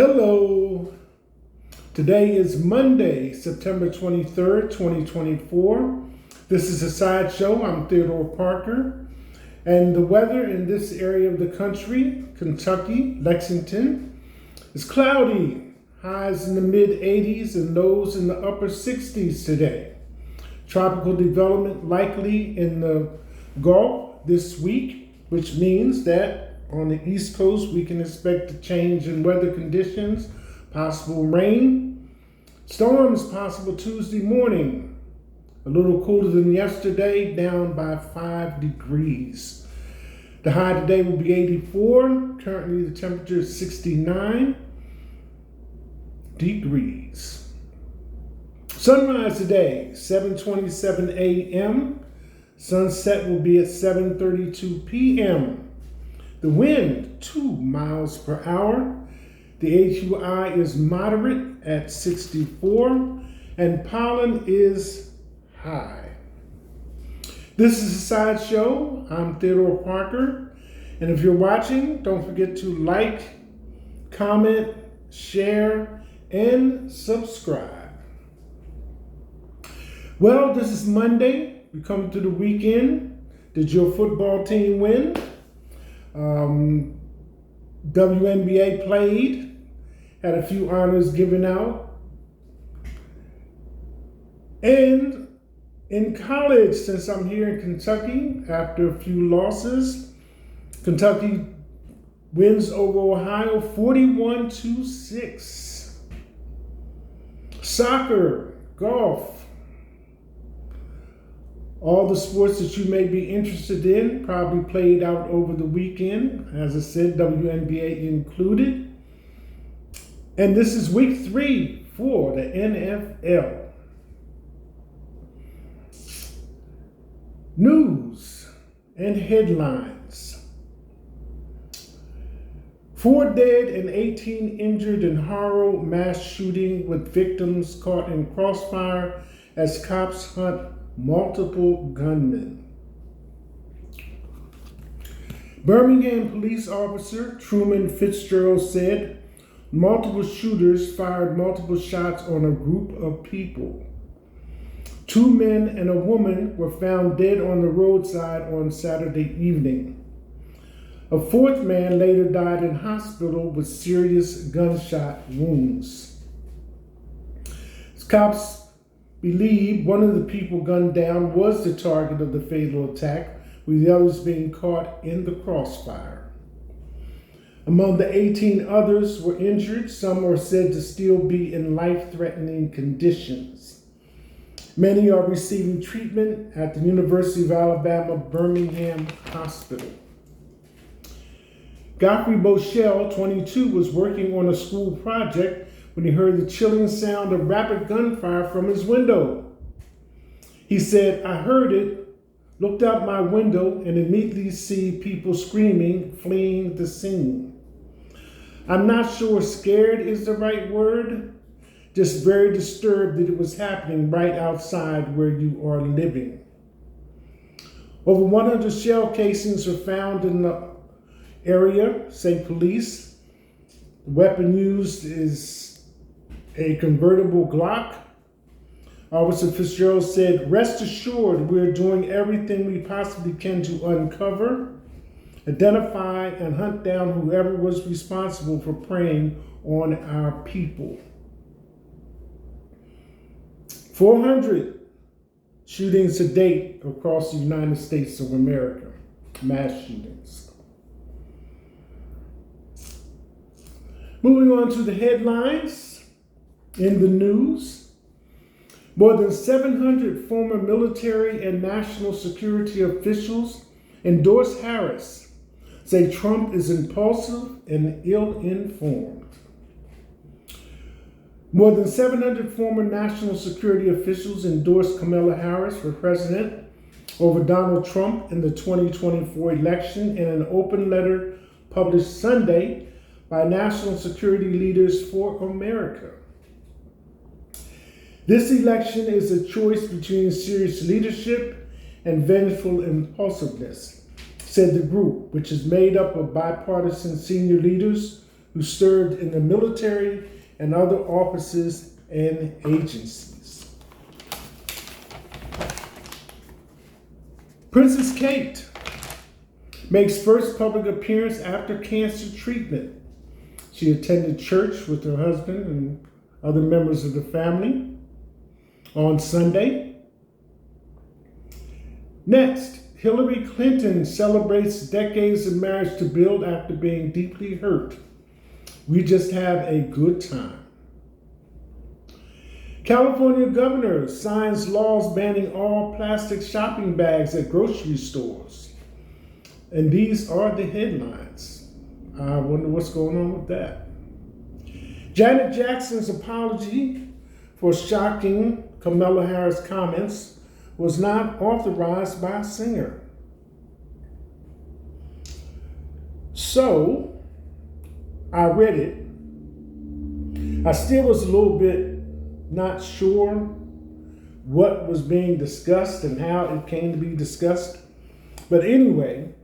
Hello. Today is Monday, September 23rd, 2024. This is a sideshow. I'm Theodore Parker. And the weather in this area of the country, Kentucky, Lexington, is cloudy. Highs in the mid-80s and lows in the upper 60s today. Tropical development likely in the Gulf this week, which means that on the East Coast, we can expect a change in weather conditions, possible rain. Storms possible Tuesday morning. A little cooler than yesterday, down by 5 degrees. The high today will be 84. Currently, the temperature is 69 degrees. Sunrise today, 7:27 a.m. Sunset will be at 7:32 p.m. The wind, 2 miles per hour. The AQI is moderate at 64, and pollen is high. This is a sideshow. I'm Theodore Parker, and if you're watching, don't forget to like, comment, share, and subscribe. Well, this is Monday. We come to the weekend. Did your football team win? WNBA played, had a few honors given out. And in college, since I'm here in Kentucky, after a few losses, Kentucky wins over Ohio 41-6. Soccer, golf, all the sports that you may be interested in probably played out over the weekend. As I said, WNBA included. And this is week 3 for the NFL. News and headlines. 4 dead and 18 injured in Harrow mass shooting with victims caught in crossfire as cops hunt multiple gunmen. Birmingham police officer Truman Fitzgerald said multiple shooters fired multiple shots on a group of people. 2 men and a woman were found dead on the roadside on Saturday evening. A 4th man later died in hospital with serious gunshot wounds. Cops believe one of the people gunned down was the target of the fatal attack, with the others being caught in the crossfire. Among the 18 others were injured. Some are said to still be in life-threatening conditions. Many are receiving treatment at the University of Alabama Birmingham Hospital. Godfrey Boschel, 22, was working on a school project when he heard the chilling sound of rapid gunfire from his window. He said, "I heard it, looked out my window, and immediately see people screaming, fleeing the scene. I'm not sure scared is the right word, just very disturbed that it was happening right outside where you are living." Over 100 shell casings were found in the area, say police. The weapon used is a convertible Glock. Officer Fitzgerald said, "Rest assured, we're doing everything we possibly can to uncover, identify, and hunt down whoever was responsible for preying on our people." 400 shootings to date across the United States of America, mass shootings. Moving on to the headlines. In the news, more than 700 former military and national security officials endorse Harris, say Trump is impulsive and ill-informed. More than 700 former national security officials endorsed Kamala Harris for president over Donald Trump in the 2024 election in an open letter published Sunday by National Security Leaders for America. This election is a choice between serious leadership and vengeful impulsiveness, said the group, which is made up of bipartisan senior leaders who served in the military and other offices and agencies. Princess Kate makes first public appearance after cancer treatment. She attended church with her husband and other members of the family on Sunday. Next, Hillary Clinton celebrates decades of marriage to build after being deeply hurt. We just have a good time. California governor signs laws banning all plastic shopping bags at grocery stores. And these are the headlines. I wonder what's going on with that. Janet Jackson's apology for shocking Kamala Harris comments was not authorized by a singer. So, I read it. I still was a little bit not sure what was being discussed and how it came to be discussed. But anyway,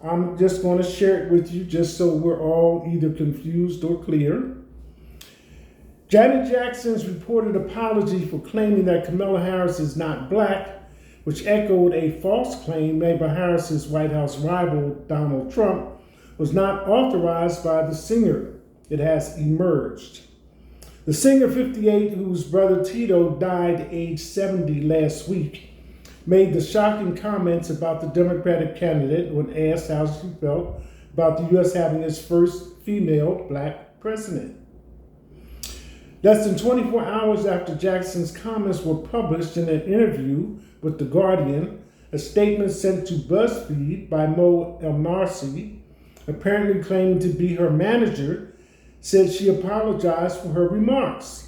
I'm just going to share it with you just so we're all either confused or clear. Janet Jackson's reported apology for claiming that Kamala Harris is not black, which echoed a false claim made by Harris's White House rival, Donald Trump, was not authorized by the singer. It has emerged. The singer, 58, whose brother Theodore died age 70 last week, made the shocking comments about the Democratic candidate when asked how she felt about the U.S. having its first female black president. Less than 24 hours after Jackson's comments were published in an interview with The Guardian, a statement sent to BuzzFeed by Mo El-Narsi, apparently claiming to be her manager, said she apologized for her remarks.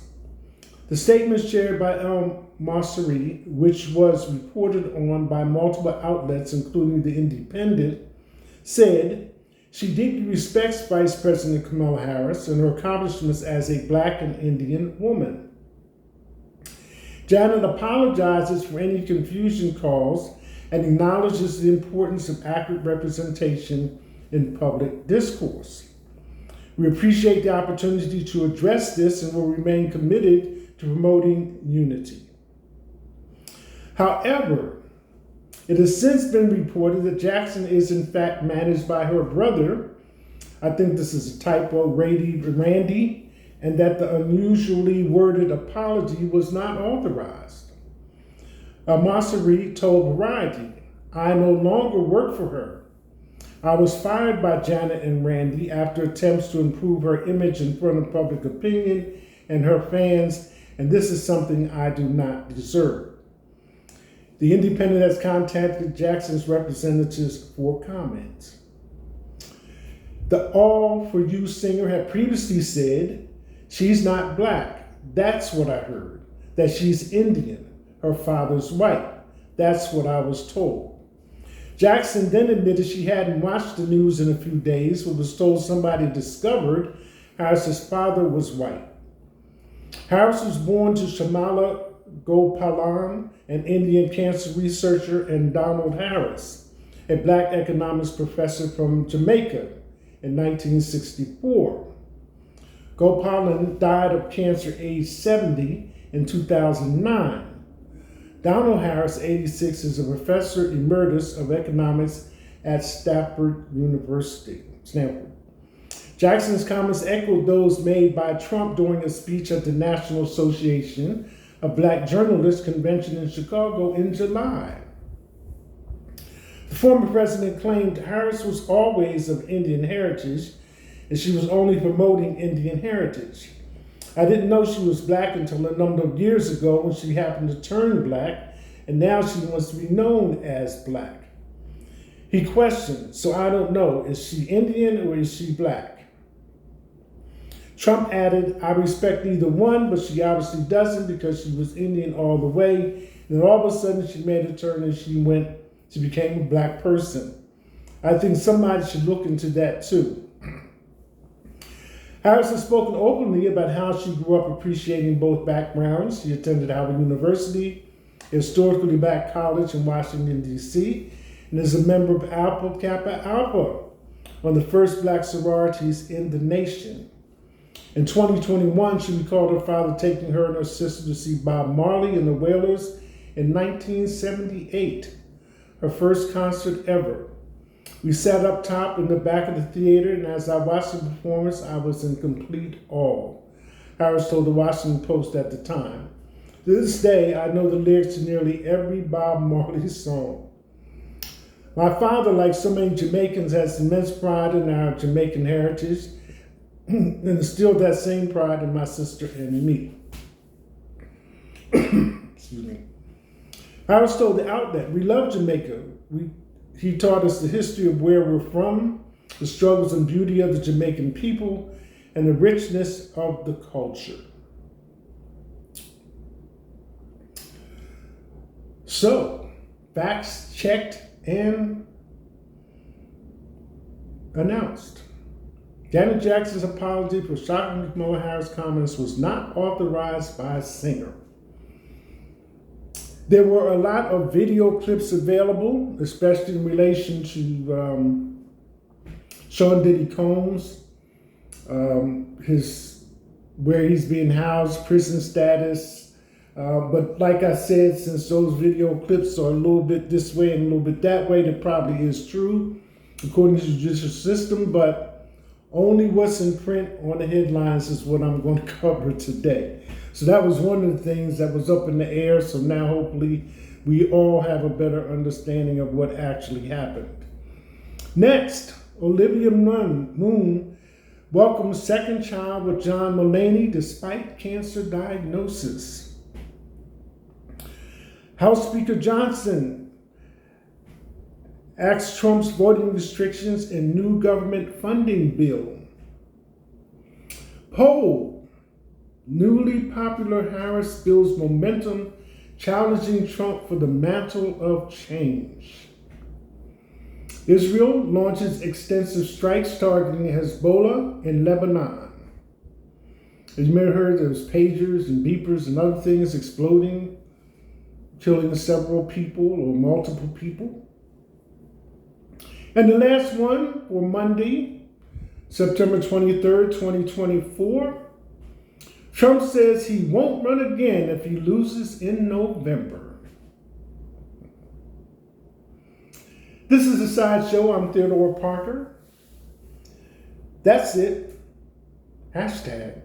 The statement shared by El-Narsi, which was reported on by multiple outlets, including The Independent, said, she deeply respects Vice President Kamala Harris and her accomplishments as a black and Indian woman. Janet apologizes for any confusion caused and acknowledges the importance of accurate representation in public discourse. We appreciate the opportunity to address this and will remain committed to promoting unity. However, it has since been reported that Jackson is in fact managed by her brother, I think this is a typo, Randy, and that the unusually worded apology was not authorized. El-Narsi told Variety, I no longer work for her. I was fired by Janet and Randy after attempts to improve her image in front of public opinion and her fans, and this is something I do not deserve. The Independent has contacted Jackson's representatives for comments. The All For You singer had previously said, she's not black. That's what I heard. That she's Indian. Her father's white. That's what I was told. Jackson then admitted she hadn't watched the news in a few days, but was told somebody discovered Harris's father was white. Harris was born to Shamala Gopalan, an Indian cancer researcher, and Donald Harris, a black economics professor from Jamaica, in 1964. Gopalan died of cancer age 70 in 2009. Donald Harris, 86, is a professor emeritus of economics at Stanford University. Jackson's comments echoed those made by Trump during a speech at the National Association of Black Journalists convention in Chicago in July. The former president claimed Harris was always of Indian heritage and she was only promoting Indian heritage. I didn't know she was black until a number of years ago when she happened to turn black, and now she wants to be known as black. He questioned, so I don't know, is she Indian or is she black? Trump added, I respect neither one, but she obviously doesn't because she was Indian all the way. And then all of a sudden she made a turn and she became a black person. I think somebody should look into that too. Harris has spoken openly about how she grew up appreciating both backgrounds. She attended Howard University, a historically black college in Washington, D.C., and is a member of Alpha Kappa Alpha, on the first black sororities in the nation. In 2021, she recalled her father taking her and her sister to see Bob Marley and the Wailers in 1978, her first concert ever. We sat up top in the back of the theater, and as I watched the performance, I was in complete awe. Harris told the Washington Post at the time. To this day, I know the lyrics to nearly every Bob Marley song. My father, like so many Jamaicans, has immense pride in our Jamaican heritage and instilled that same pride in my sister and me. Excuse me. Harris told the outlet, we love Jamaica. He taught us the history of where we're from, the struggles and beauty of the Jamaican people, and the richness of the culture. So, facts checked and announced. Janet Jackson's apology for shocking Kamala Harris' comments was not authorized by a singer. There were a lot of video clips available, especially in relation to Sean Diddy Combs, where he's being housed, prison status. But like I said, since those video clips are a little bit this way and a little bit that way, that probably is true according to the judicial system, but only what's in print on the headlines is what I'm going to cover today. So that was one of the things that was up in the air. So now hopefully we all have a better understanding of what actually happened. Next, Olivia Moon welcomes second child with John Mulaney despite cancer diagnosis. House Speaker Johnson axed Trump's voting restrictions in new government funding bill. Poll: newly popular Harris builds momentum, challenging Trump for the mantle of change. Israel launches extensive strikes targeting Hezbollah in Lebanon. As you may have heard, there was pagers and beepers and other things exploding, killing several people or multiple people. And the last one for Monday, September 23rd, 2024, Trump says he won't run again if he loses in November. This is a sideshow. I'm Theodore Parker. That's it. Hashtag